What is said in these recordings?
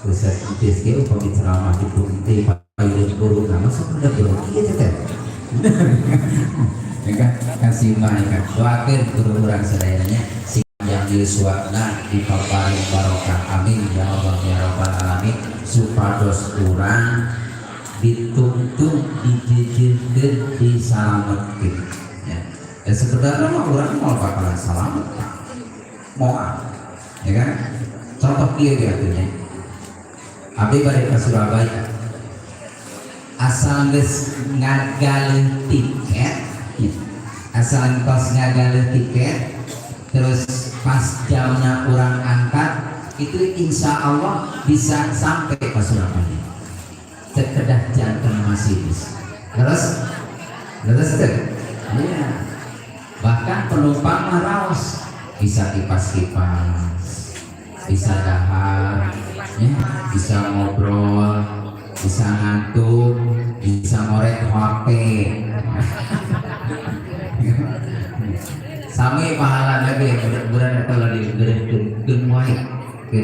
Ustaz Intis ke upami ceramah di punti payun guru nama sebenarnya guru iya teh. Ya kasih mereka doakan guru orang sadayanya si yang yuswana di paparing barokah amin ya Allah ya rabbal alamin supados urang dituntun dijijirkeun disalametkeun ya sebenarnya mah urang mau bakalan selamat mau ya kan contoh kieu artinya abdi bade ka Surabaya asal geus ngagaleun tiket asal tos ngagaleun tiket terus pas jamnya orang angkat itu insya Allah bisa sampai ke Surabaya sekedah jantan masih bisa terus ya. Bahkan penumpang maraos bisa kipas-kipas bisa dahar ya, bisa ngobrol bisa ngantuk bisa ngorek HP sami pahala lagi bulan atau lagi genwai ya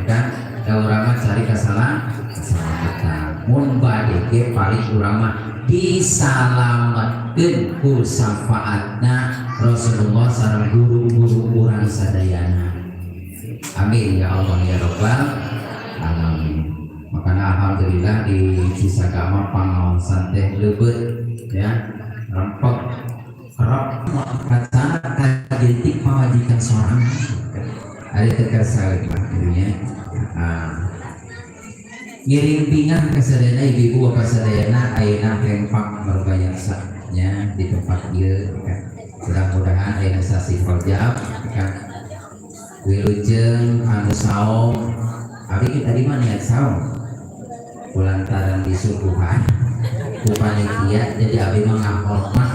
kan da urang mah cari keselamatan mun bade ge paling urang mah disalametkeun ku syafaatna Rasulullah sareng guru-guru urang sadayana amin ya Allah ya rabbal alamin. Makanya alhamdulillah di Cisagama pangaosan teh leubeut ya rempek kerap kacana kajentik mawajikan seorang ada terkasih akhirnya ngiring pingan kesadayana ibu-ibu bapak sadayana ayeuna hempak merbayar saknya di tempat ieu kan mudah-mudahan ayeuna sasi rojab kan wilujeng anu saom abdi kita di mana niat saom kulantaran disuguhan ku panitia jadi abdi mah ngahormat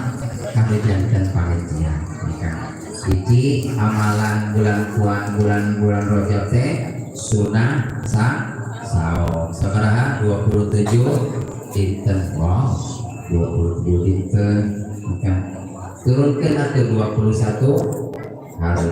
kabeh janten panitia kan hiji amalan bulan puan bulan Rajab teh sunah saum sabaraha 27 dinten wow 27 dinten maka turunkeun atuh 21 hari